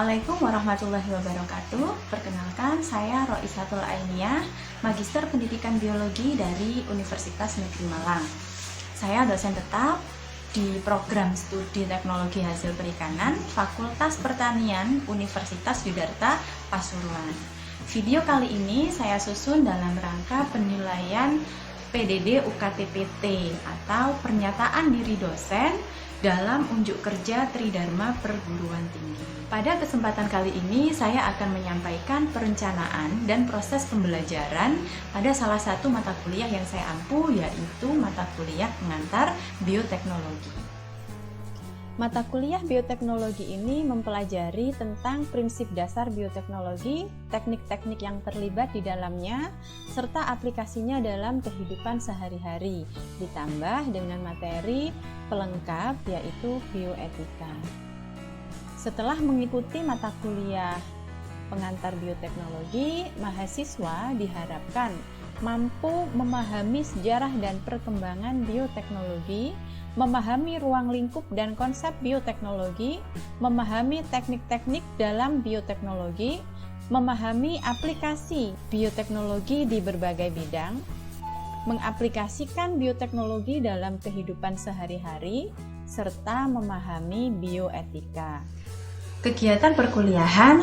Assalamualaikum warahmatullahi wabarakatuh. Perkenalkan, saya Roisatul Ainiyah, Magister Pendidikan Biologi dari Universitas Negeri Malang. Saya dosen tetap di Program Studi Teknologi Hasil Perikanan Fakultas Pertanian Universitas Yudharta Pasuruan. Video kali ini saya susun dalam rangka penilaian PDD UKT-PT atau Pernyataan Diri Dosen dalam unjuk kerja Tridharma Perguruan Tinggi. Pada kesempatan kali ini saya akan menyampaikan perencanaan dan proses pembelajaran pada salah satu mata kuliah yang saya ampu, yaitu mata kuliah pengantar bioteknologi. Mata kuliah bioteknologi ini mempelajari tentang prinsip dasar bioteknologi, teknik-teknik yang terlibat di dalamnya, serta aplikasinya dalam kehidupan sehari-hari, ditambah dengan materi pelengkap yaitu bioetika. Setelah mengikuti mata kuliah pengantar bioteknologi, mahasiswa diharapkan mampu memahami sejarah dan perkembangan bioteknologi, memahami ruang lingkup dan konsep bioteknologi, memahami teknik-teknik dalam bioteknologi, memahami aplikasi bioteknologi di berbagai bidang, mengaplikasikan bioteknologi dalam kehidupan sehari-hari, serta memahami bioetika. Kegiatan perkuliahan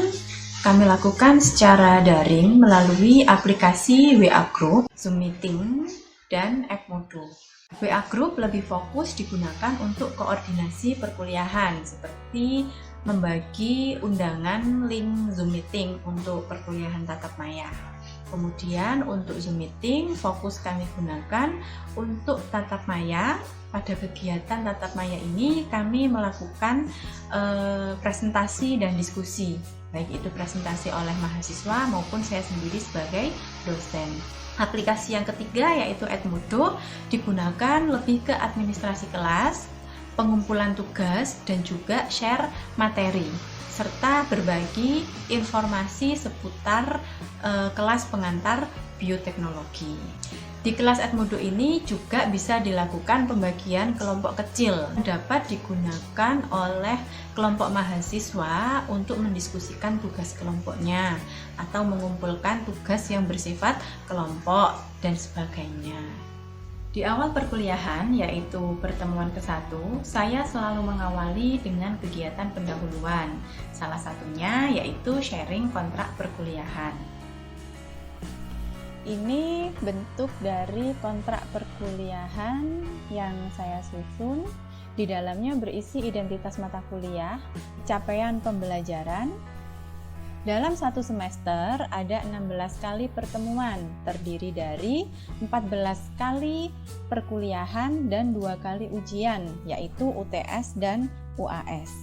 kami lakukan secara daring melalui aplikasi WA Group, Zoom Meeting, dan Edmodo. WA Group lebih fokus digunakan untuk koordinasi perkuliahan, seperti membagi undangan link Zoom Meeting untuk perkuliahan tatap maya. Kemudian untuk Zoom Meeting fokus kami gunakan untuk tatap maya. Pada kegiatan tatap maya ini kami melakukan presentasi dan diskusi, baik itu presentasi oleh mahasiswa maupun saya sendiri sebagai dosen. Aplikasi yang ketiga yaitu Edmodo digunakan lebih ke administrasi kelas, pengumpulan tugas, dan juga share materi, serta berbagi informasi seputar kelas pengantar bioteknologi. Di kelas Edmodo ini juga bisa dilakukan pembagian kelompok kecil, dapat digunakan oleh kelompok mahasiswa untuk mendiskusikan tugas kelompoknya atau mengumpulkan tugas yang bersifat kelompok dan sebagainya. Di awal perkuliahan, yaitu pertemuan ke-1, saya selalu mengawali dengan kegiatan pendahuluan. Salah satunya yaitu sharing kontrak perkuliahan. Ini bentuk dari kontrak perkuliahan yang saya susun. Di dalamnya berisi identitas mata kuliah, capaian pembelajaran. Dalam satu semester ada 16 kali pertemuan, terdiri dari 14 kali perkuliahan dan 2 kali ujian, yaitu UTS dan UAS.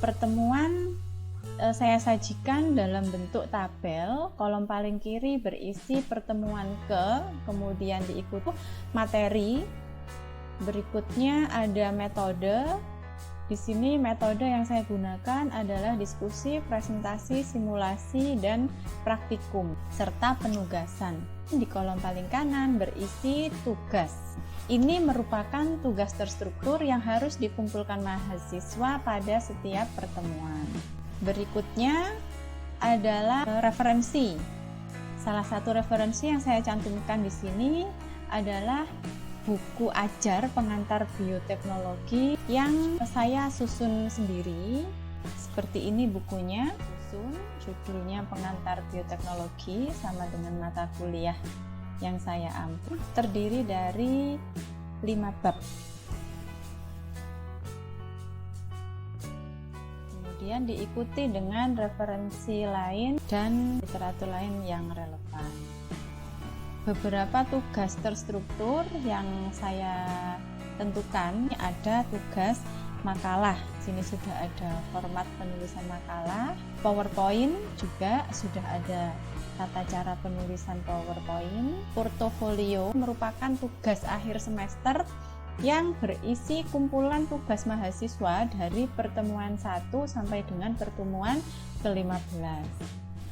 Pertemuan saya sajikan dalam bentuk tabel. Kolom paling kiri berisi pertemuan kemudian diikuti materi. Berikutnya ada metode. Di sini metode yang saya gunakan adalah diskusi, presentasi, simulasi, dan praktikum, serta penugasan. Di kolom paling kanan berisi tugas. Ini merupakan tugas terstruktur yang harus dikumpulkan mahasiswa pada setiap pertemuan. Berikutnya adalah referensi. Salah satu referensi yang saya cantumkan di sini adalah buku ajar pengantar bioteknologi yang saya susun sendiri. Seperti ini bukunya, judulnya Pengantar Bioteknologi sama dengan mata kuliah yang saya ampu. Terdiri dari 5 bab. Kemudian diikuti dengan referensi lain dan literatur lain yang relevan. Beberapa tugas terstruktur yang saya tentukan ada tugas makalah. Di sini sudah ada format penulisan makalah, PowerPoint juga sudah ada tata cara penulisan PowerPoint. Portofolio merupakan tugas akhir semester yang berisi kumpulan tugas mahasiswa dari pertemuan 1 sampai dengan pertemuan ke-15.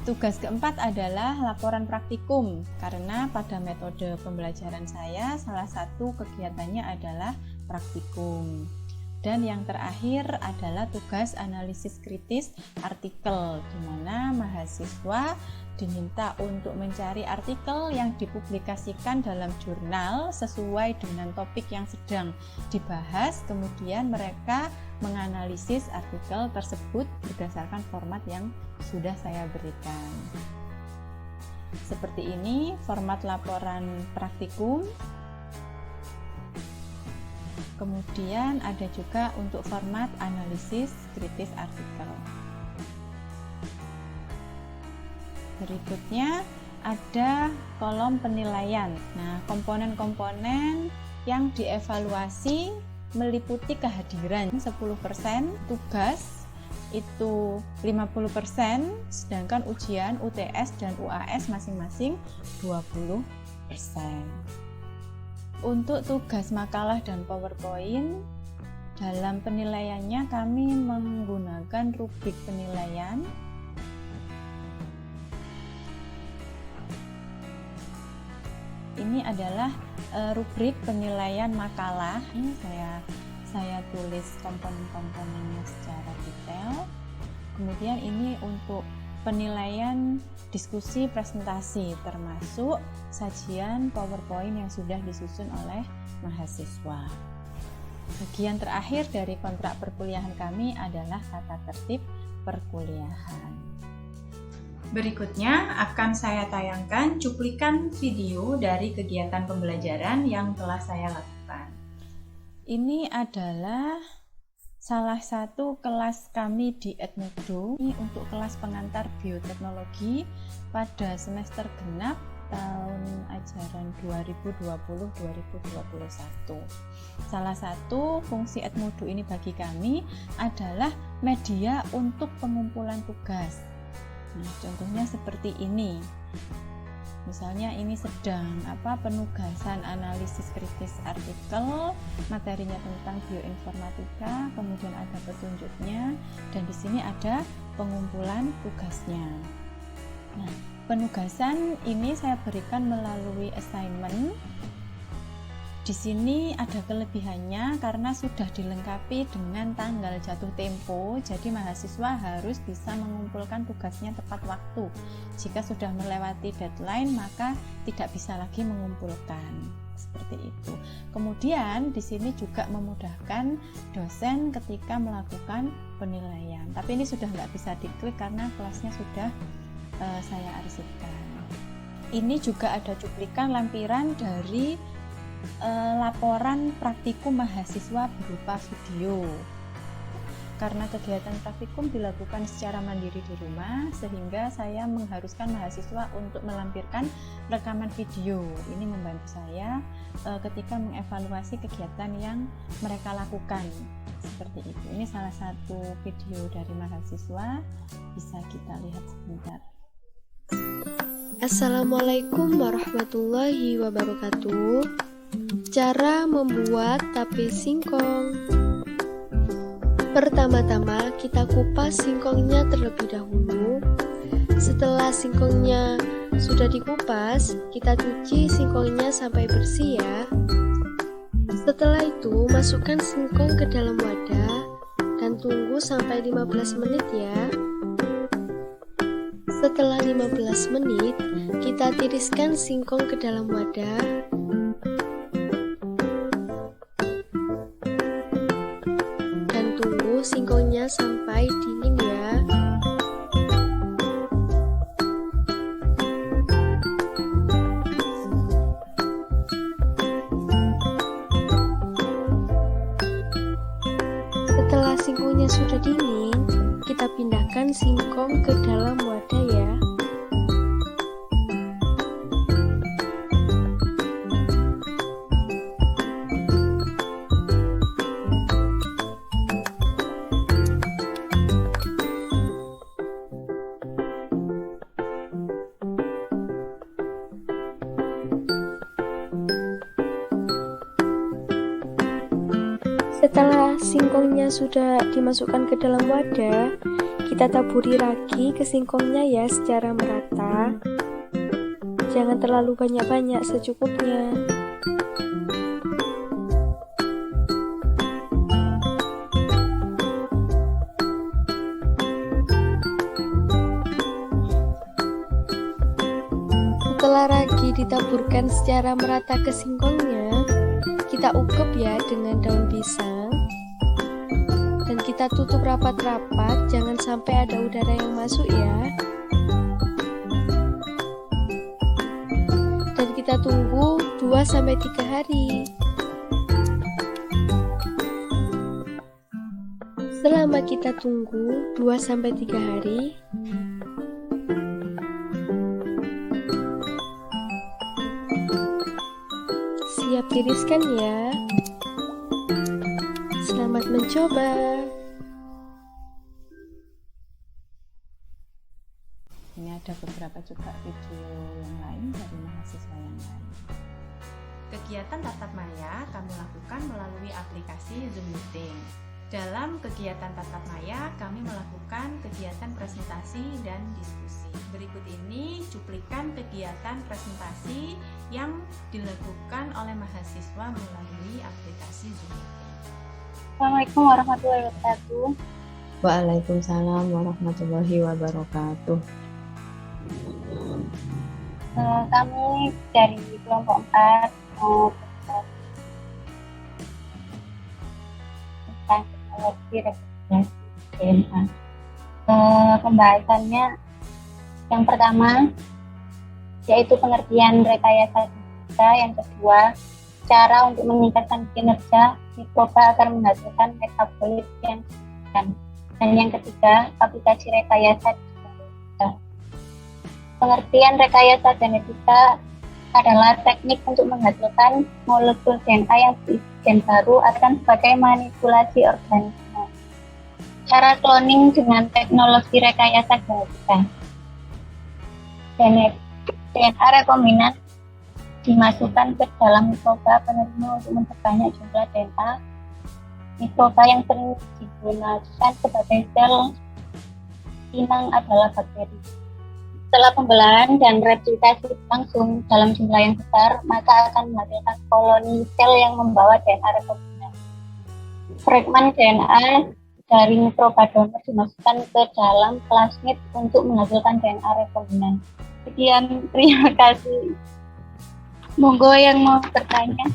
Tugas keempat adalah laporan praktikum, karena pada metode pembelajaran saya salah satu kegiatannya adalah praktikum. Dan yang terakhir adalah tugas analisis kritis artikel, di mana mahasiswa diminta untuk mencari artikel yang dipublikasikan dalam jurnal sesuai dengan topik yang sedang dibahas. Kemudian mereka menganalisis artikel tersebut berdasarkan format yang sudah saya berikan. Seperti ini format laporan praktikum. Kemudian ada juga untuk format analisis kritis artikel. Berikutnya ada kolom penilaian. Nah, komponen-komponen yang dievaluasi meliputi kehadiran 10%, tugas itu 50%, sedangkan ujian UTS dan UAS masing-masing 20%. Untuk tugas makalah dan PowerPoint, dalam penilaiannya kami menggunakan rubrik penilaian. Ini adalah rubrik penilaian makalah. Ini saya tulis komponen-komponennya secara detail. Kemudian ini untuk penilaian diskusi presentasi, termasuk sajian PowerPoint yang sudah disusun oleh mahasiswa. Bagian terakhir dari kontrak perkuliahan kami adalah tata tertib perkuliahan. Berikutnya akan saya tayangkan cuplikan video dari kegiatan pembelajaran yang telah saya lakukan. Ini adalah salah satu kelas kami di Edmodo. Ini untuk kelas pengantar bioteknologi pada semester genap tahun ajaran 2020-2021. Salah satu fungsi Edmodo ini bagi kami adalah media untuk pengumpulan tugas. Nah, contohnya seperti ini. Misalnya ini sedang penugasan analisis kritis artikel, materinya tentang bioinformatika, kemudian ada petunjuknya, dan di sini ada pengumpulan tugasnya. Nah, penugasan ini saya berikan melalui assignment. Di sini ada kelebihannya karena sudah dilengkapi dengan tanggal jatuh tempo, jadi mahasiswa harus bisa mengumpulkan tugasnya tepat waktu. Jika sudah melewati deadline, maka tidak bisa lagi mengumpulkan. Seperti itu. Kemudian di sini juga memudahkan dosen ketika melakukan penilaian. Tapi ini sudah nggak bisa diklik karena kelasnya sudah saya arsipkan. Ini juga ada cuplikan lampiran dari laporan praktikum mahasiswa berupa video. Karena kegiatan praktikum dilakukan secara mandiri di rumah, sehingga saya mengharuskan mahasiswa untuk melampirkan rekaman video. Ini membantu saya ketika mengevaluasi kegiatan yang mereka lakukan. Seperti itu. Ini salah satu video dari mahasiswa, bisa kita lihat sebentar. Assalamualaikum warahmatullahi wabarakatuh. Cara membuat tape singkong. Pertama-tama kita kupas singkongnya terlebih dahulu. Setelah singkongnya sudah dikupas, kita cuci singkongnya sampai bersih ya. Setelah itu masukkan singkong ke dalam wadah dan tunggu sampai 15 menit ya. Setelah 15 menit, kita tiriskan singkong ke dalam wadah. Singkongnya sampai dingin ya. Setelah singkongnya sudah dingin, kita pindahkan singkong ke dalam wadah ya. Setelah singkongnya sudah dimasukkan ke dalam wadah, kita taburi ragi ke singkongnya ya secara merata. Jangan terlalu banyak-banyak, secukupnya. ditaburkan secara merata ke singkongnya, kita ukep ya dengan daun pisang. Dan kita tutup rapat-rapat, jangan sampai ada udara yang masuk ya. Dan kita tunggu 2-3 hari. Selama kita tunggu 2-3 hari, siap tiriskan ya. Selamat mencoba. Ini ada beberapa juga video yang lain dari mahasiswa yang lain. Kegiatan tatap maya kami lakukan melalui aplikasi Zoom Meeting. Dalam kegiatan tatap maya, kami melakukan kegiatan presentasi dan diskusi. Berikut ini cuplikan kegiatan presentasi yang dilakukan oleh mahasiswa melalui aplikasi Zoom Meeting. Assalamualaikum warahmatullahi wabarakatuh. Waalaikumsalam warahmatullahi wabarakatuh. Kami dari kelompok 4 mau tentang teknologi reproduksi DNA. Pembahasannya yang pertama yaitu pengertian rekayasa kita, yang kedua cara untuk meningkatkan kinerja mikroba agar menghasilkan metabolit yang signifikan, dan yang ketiga aplikasi rekayasa genetika. Pengertian rekayasa genetika adalah teknik untuk menghasilkan molekul DNA yang berisi gen baru akan sebagai manipulasi organisme. Cara cloning dengan teknologi rekayasa genetika. DNA rekombinan dimasukkan ke dalam mikroba penerima untuk memperbanyak jumlah DNA. Mikroba yang sering digunakan sebagai sel inang adalah bakteri. Setelah pembelahan dan replikasi langsung dalam jumlah yang besar, maka akan menghasilkan koloni sel yang membawa DNA rekombinan. Fragmen DNA dari mikroba donor dimasukkan ke dalam plasmid untuk menghasilkan DNA rekombinan. Sekian, terima kasih. Monggo yang mau bertanya.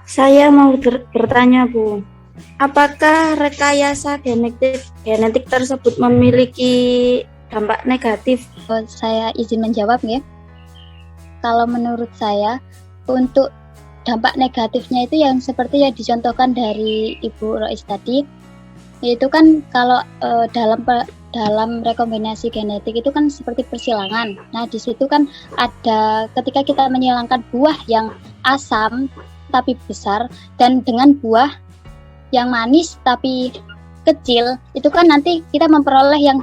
Saya mau bertanya, Bu. Apakah rekayasa genetik tersebut memiliki dampak negatif? Saya izin menjawab ya. Kalau menurut saya, untuk dampak negatifnya itu yang seperti yang dicontohkan dari Ibu Rois tadi, yaitu kan kalau dalam rekombinasi genetik itu kan seperti persilangan. Nah, di situ kan ada ketika kita menyilangkan buah yang asam tapi besar dan dengan buah yang manis tapi kecil, itu kan nanti kita memperoleh yang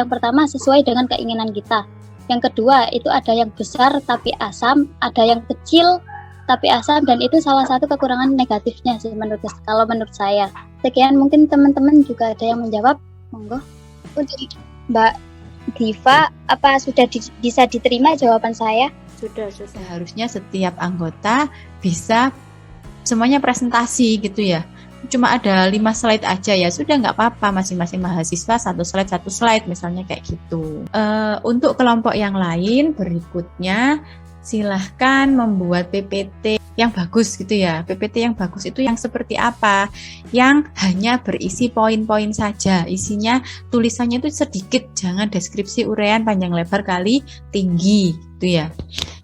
pertama sesuai dengan keinginan kita. Yang kedua, itu ada yang besar tapi asam, ada yang kecil tapi asam, dan itu salah satu kekurangan negatifnya sih kalau menurut saya. Sekian, mungkin teman-teman juga ada yang menjawab. Monggo. Untuk Mbak Diva, apa sudah bisa diterima jawaban saya? Sudah. Seharusnya setiap anggota bisa semuanya presentasi gitu ya. Cuma ada 5 slide aja ya, sudah nggak apa-apa, masing-masing mahasiswa satu slide misalnya kayak gitu. Untuk kelompok yang lain berikutnya silahkan membuat PPT yang bagus gitu ya. PPT yang bagus itu yang seperti apa? Yang hanya berisi poin-poin saja, isinya tulisannya itu sedikit, jangan deskripsi uraian panjang lebar kali tinggi gitu ya.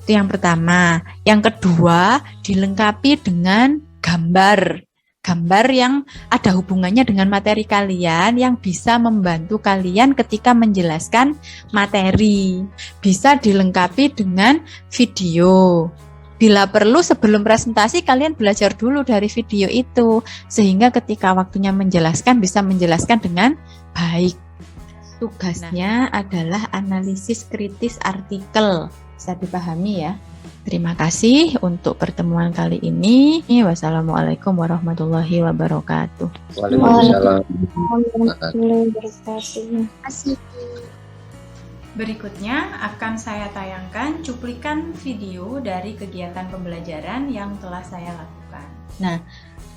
Itu yang pertama. Yang kedua, dilengkapi dengan gambar yang ada hubungannya dengan materi kalian, yang bisa membantu kalian ketika menjelaskan materi. Bisa dilengkapi dengan video. Bila perlu sebelum presentasi kalian belajar dulu dari video itu, sehingga ketika waktunya menjelaskan bisa menjelaskan dengan baik. Tugasnya adalah analisis kritis artikel. Bisa dipahami ya. Terima kasih untuk pertemuan kali ini. Wassalamualaikum warahmatullahi wabarakatuh. Waalaikumsalam. Berikutnya akan saya tayangkan cuplikan video dari kegiatan pembelajaran yang telah saya lakukan. Nah,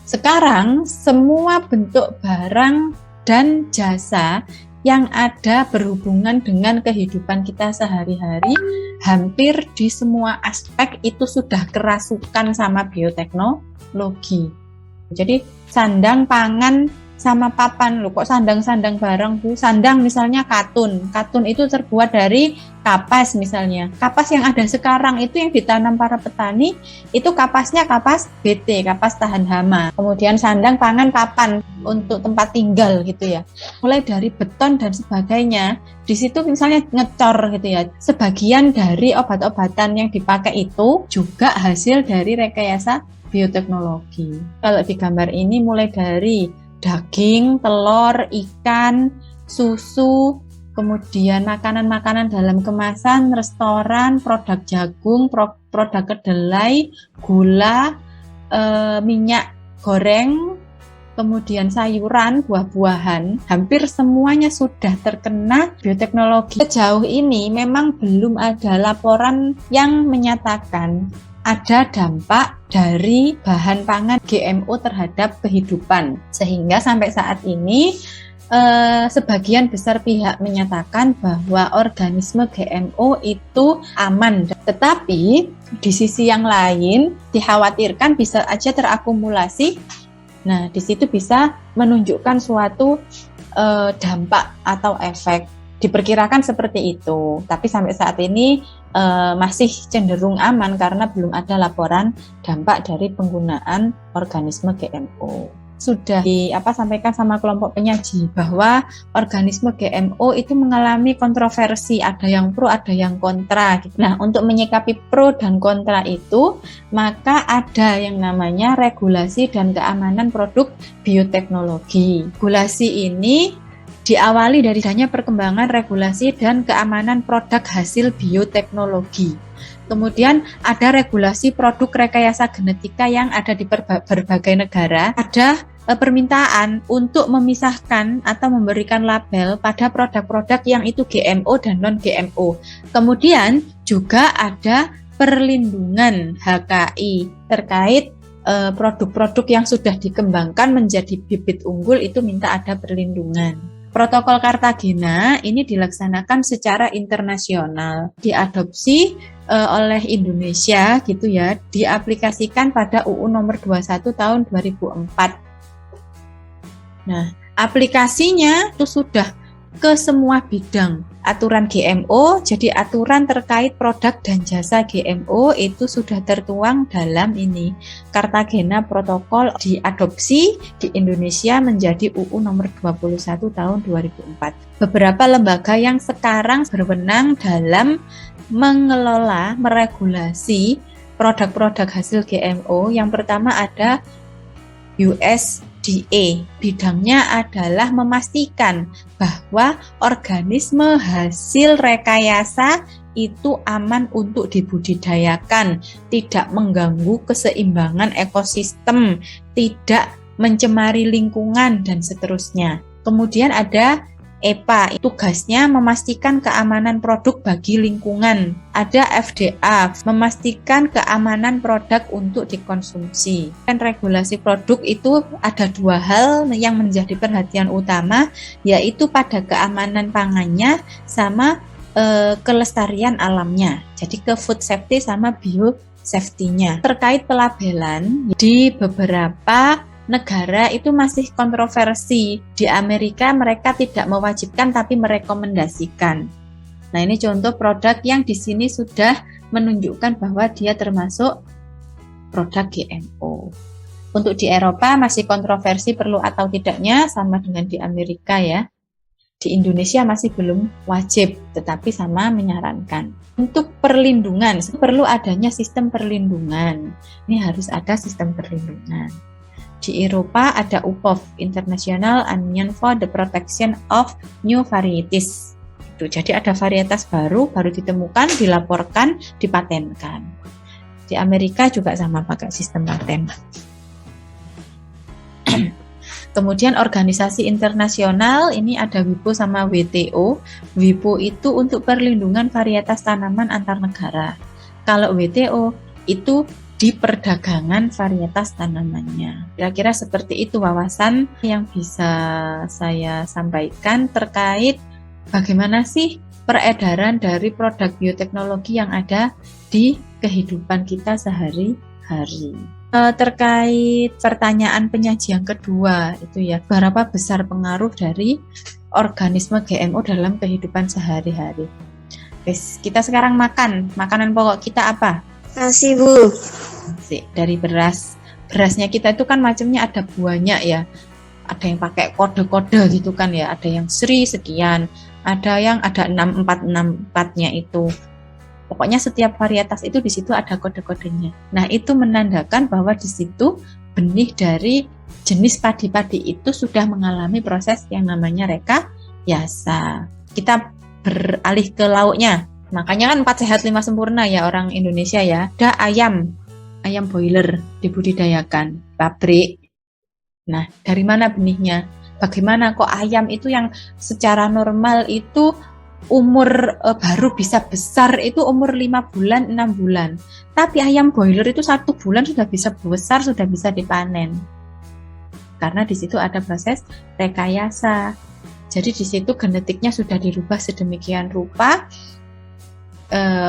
sekarang semua bentuk barang dan jasa yang ada berhubungan dengan kehidupan kita sehari-hari hampir di semua aspek itu sudah kerasukan sama bioteknologi. Jadi sandang, pangan, sama papan. Loh, kok sandang-sandang bareng, Bu? Sandang misalnya katun. Katun itu terbuat dari kapas misalnya. Kapas yang ada sekarang itu yang ditanam para petani, itu kapasnya kapas BT, kapas tahan hama. Kemudian sandang, pangan, papan untuk tempat tinggal gitu ya. Mulai dari beton dan sebagainya. Di situ misalnya ngecor gitu ya. Sebagian dari obat-obatan yang dipakai itu juga hasil dari rekayasa bioteknologi. Kalau di gambar ini mulai dari daging, telur, ikan, susu, kemudian makanan-makanan dalam kemasan, restoran, produk jagung, produk kedelai, gula, minyak goreng, kemudian sayuran, buah-buahan, hampir semuanya sudah terkena bioteknologi. Sejauh ini memang belum ada laporan yang menyatakan ada dampak dari bahan pangan GMO terhadap kehidupan. Sehingga sampai saat ini sebagian besar pihak menyatakan bahwa organisme GMO itu aman. Tetapi di sisi yang lain dikhawatirkan bisa aja terakumulasi. Nah, di situ bisa menunjukkan suatu dampak atau efek. Diperkirakan seperti itu. Tapi sampai saat ini masih cenderung aman karena belum ada laporan dampak dari penggunaan organisme GMO. Sudah sampaikan sama kelompok penyaji bahwa organisme GMO itu mengalami kontroversi, ada yang pro, ada yang kontra. Nah, untuk menyikapi pro dan kontra itu, maka ada yang namanya regulasi dan keamanan produk bioteknologi. Regulasi ini diawali dari adanya perkembangan regulasi dan keamanan produk hasil bioteknologi. Kemudian ada regulasi produk rekayasa genetika yang ada di berbagai negara. Ada permintaan untuk memisahkan atau memberikan label pada produk-produk yang itu GMO dan non-GMO. Kemudian juga ada perlindungan HKI terkait produk-produk yang sudah dikembangkan menjadi bibit unggul, itu minta ada perlindungan. Protokol Cartagena ini dilaksanakan secara internasional, diadopsi oleh Indonesia gitu ya, diaplikasikan pada UU nomor 21 tahun 2004. Nah, aplikasinya itu sudah ke semua bidang. Aturan GMO, jadi aturan terkait produk dan jasa GMO itu sudah tertuang dalam ini. Cartagena Protokol diadopsi di Indonesia menjadi UU nomor 21 tahun 2004. Beberapa lembaga yang sekarang berwenang dalam mengelola, meregulasi produk-produk hasil GMO. Yang pertama ada USDA. Bidangnya adalah memastikan bahwa organisme hasil rekayasa itu aman untuk dibudidayakan, tidak mengganggu keseimbangan ekosistem, tidak mencemari lingkungan, dan seterusnya. Kemudian ada EPA, tugasnya memastikan keamanan produk bagi lingkungan. Ada FDA, memastikan keamanan produk untuk dikonsumsi. Dan regulasi produk itu ada dua hal yang menjadi perhatian utama, yaitu pada keamanan pangannya sama kelestarian alamnya. Jadi ke food safety sama bio safety-nya. Terkait pelabelan, di beberapa negara itu masih kontroversi. Di Amerika mereka tidak mewajibkan tapi merekomendasikan. Nah, ini contoh produk yang di sini sudah menunjukkan bahwa dia termasuk produk GMO. Untuk di Eropa masih kontroversi perlu atau tidaknya, sama dengan di Amerika ya. Di Indonesia masih belum wajib, tetapi sama menyarankan. Untuk perlindungan, perlu adanya sistem perlindungan. Ini harus ada sistem perlindungan. Di Eropa ada UPOV, International Union for the Protection of New Varieties. Jadi ada varietas baru ditemukan, dilaporkan, dipatenkan. Di Amerika juga sama pakai sistem paten. Kemudian organisasi internasional, ini ada WIPO sama WTO. WIPO itu untuk perlindungan varietas tanaman antar negara. Kalau WTO itu di perdagangan varietas tanamannya. Kira-kira seperti itu wawasan yang bisa saya sampaikan terkait bagaimana sih peredaran dari produk bioteknologi yang ada di kehidupan kita sehari-hari. Terkait pertanyaan penyaji yang kedua itu ya, berapa besar pengaruh dari organisme GMO dalam kehidupan sehari-hari. Guys, kita sekarang makanan pokok kita apa? Nasi, Bu. Nasi, dari beras. Berasnya kita itu kan macamnya ada banyak ya. Ada yang pakai kode-kode gitu kan ya, ada yang seri sekian, ada yang ada 6464-nya itu. Pokoknya setiap varietas itu di situ ada kode-kodenya. Nah, itu menandakan bahwa di situ benih dari jenis padi-padi itu sudah mengalami proses yang namanya rekayasa. Kita beralih ke lauknya. Makanya kan 4 sehat 5 sempurna ya orang Indonesia ya. Ada ayam boiler dibudidayakan, pabrik. Nah, dari mana benihnya? Bagaimana kok ayam itu yang secara normal itu umur baru bisa besar itu umur 5 bulan, 6 bulan. Tapi ayam boiler itu 1 bulan sudah bisa besar, sudah bisa dipanen. Karena di situ ada proses rekayasa. Jadi di situ genetiknya sudah dirubah sedemikian rupa,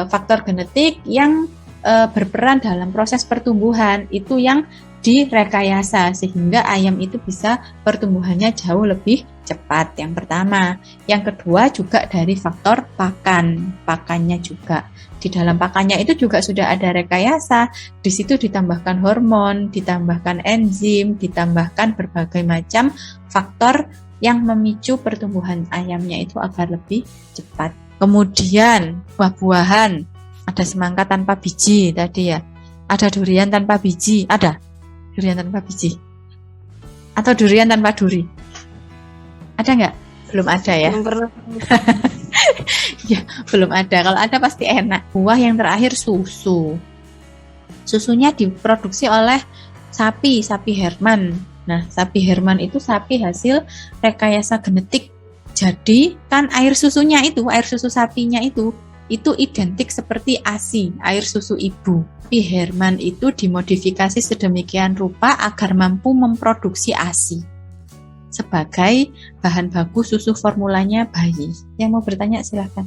faktor genetik yang berperan dalam proses pertumbuhan itu yang direkayasa sehingga ayam itu bisa pertumbuhannya jauh lebih cepat. Yang pertama, yang kedua juga dari faktor pakannya juga. Di dalam pakannya itu juga sudah ada rekayasa. Di situ ditambahkan hormon, ditambahkan enzim, ditambahkan berbagai macam faktor yang memicu pertumbuhan ayamnya itu agar lebih cepat. Kemudian buah-buahan, ada semangka tanpa biji tadi ya. Ada durian tanpa biji, ada durian tanpa biji. Atau durian tanpa duri. Ada nggak? Belum ada ya? Belum pernah. Ya, belum ada. Kalau ada pasti enak. Buah yang terakhir susu. Susunya diproduksi oleh sapi Herman. Nah, sapi Herman itu sapi hasil rekayasa genetik. Jadi, kan air susunya itu, air susu sapinya itu identik seperti ASI, air susu ibu. Sapi Herman itu dimodifikasi sedemikian rupa agar mampu memproduksi ASI sebagai bahan baku susu formulanya bayi. Yang mau bertanya silahkan.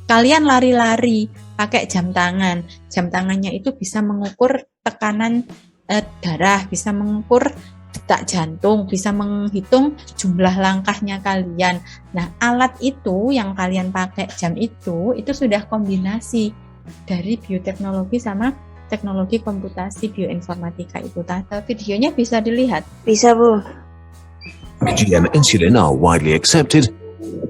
Kalian lari-lari pakai jam tangan. Jam tangannya itu bisa mengukur tekanan darah, bisa mengukur detak jantung, bisa menghitung jumlah langkahnya kalian. Nah, alat itu yang kalian pakai jam itu sudah kombinasi dari bioteknologi sama teknologi komputasi bioinformatika itu. Videonya bisa dilihat. Bisa, Bu. GM insulin are widely accepted.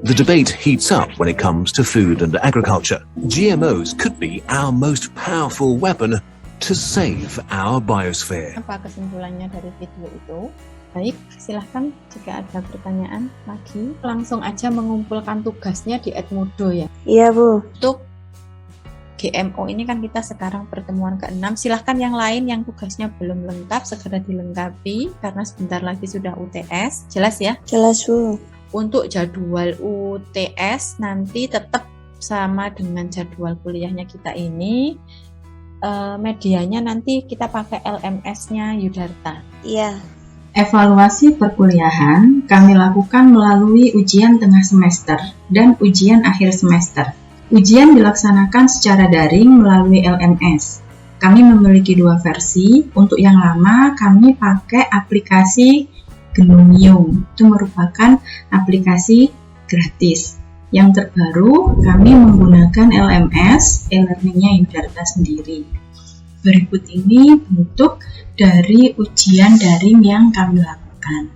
The debate heats up when it comes to food and agriculture. GMOs could be our most powerful weapon to save our biosphere. Apa kesimpulannya dari video itu? Baik, silahkan jika ada pertanyaan lagi. Langsung aja mengumpulkan tugasnya di Edmodo ya. Iya, Bu. Untuk GMO ini kan kita sekarang pertemuan ke-6. Silahkan yang lain yang tugasnya belum lengkap segera dilengkapi karena sebentar lagi sudah UTS. Jelas ya? Jelas, Bu. Untuk jadwal UTS nanti tetap sama dengan jadwal kuliahnya kita ini. Medianya nanti kita pakai LMS-nya Yudarta. Iya. Evaluasi perkuliahan kami lakukan melalui ujian tengah semester dan ujian akhir semester. Ujian dilaksanakan secara daring melalui LMS. Kami memiliki 2 versi. Untuk yang lama, kami pakai aplikasi Gnomium. Itu merupakan aplikasi gratis. Yang terbaru, kami menggunakan LMS, e-learning-nya Yudarta sendiri. Berikut ini bentuk dari ujian daring yang kami lakukan.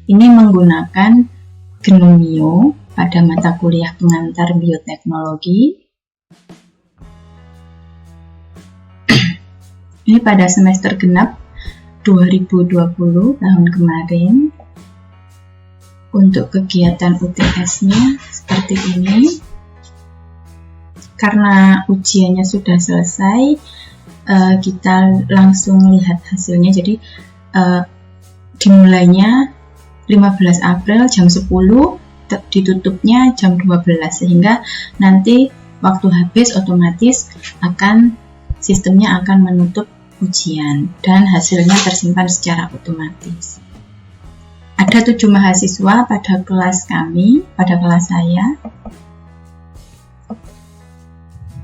Ini menggunakan Gnomium pada mata kuliah pengantar bioteknologi. Ini pada semester genap 2020 tahun kemarin. Untuk kegiatan UTS-nya seperti ini. Karena ujiannya sudah selesai, kita langsung lihat hasilnya. Jadi dimulainya 15 April jam 10, ditutupnya jam 12, sehingga nanti waktu habis otomatis sistemnya akan menutup ujian dan hasilnya tersimpan secara otomatis. Ada 7 mahasiswa pada kelas kami, pada kelas saya.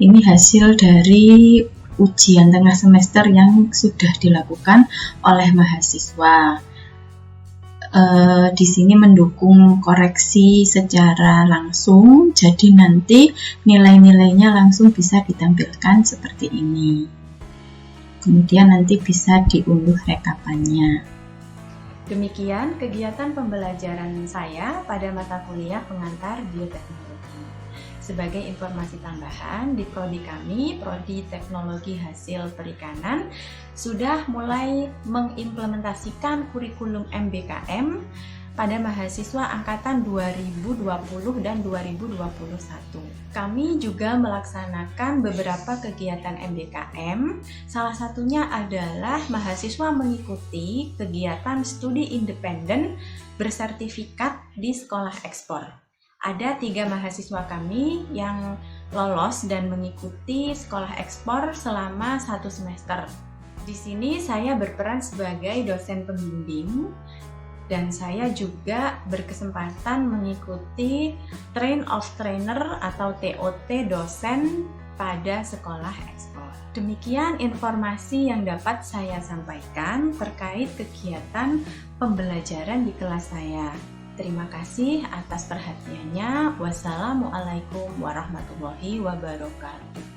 Ini hasil dari ujian tengah semester yang sudah dilakukan oleh mahasiswa. Di sini mendukung koreksi secara langsung, jadi nanti nilai-nilainya langsung bisa ditampilkan seperti ini. Kemudian nanti bisa diunduh rekapannya. Demikian kegiatan pembelajaran saya pada mata kuliah pengantar bioteknologi. Sebagai informasi tambahan, di prodi kami, Prodi Teknologi Hasil Perikanan, sudah mulai mengimplementasikan kurikulum MBKM pada mahasiswa angkatan 2020 dan 2021. Kami juga melaksanakan beberapa kegiatan MBKM, salah satunya adalah mahasiswa mengikuti kegiatan studi independen bersertifikat di sekolah ekspor. Ada 3 mahasiswa kami yang lolos dan mengikuti sekolah ekspor selama 1 semester. Di sini saya berperan sebagai dosen pembimbing dan saya juga berkesempatan mengikuti Train of Trainer atau TOT dosen pada sekolah ekspor. Demikian informasi yang dapat saya sampaikan terkait kegiatan pembelajaran di kelas saya. Terima kasih atas perhatiannya. Wassalamualaikum warahmatullahi wabarakatuh.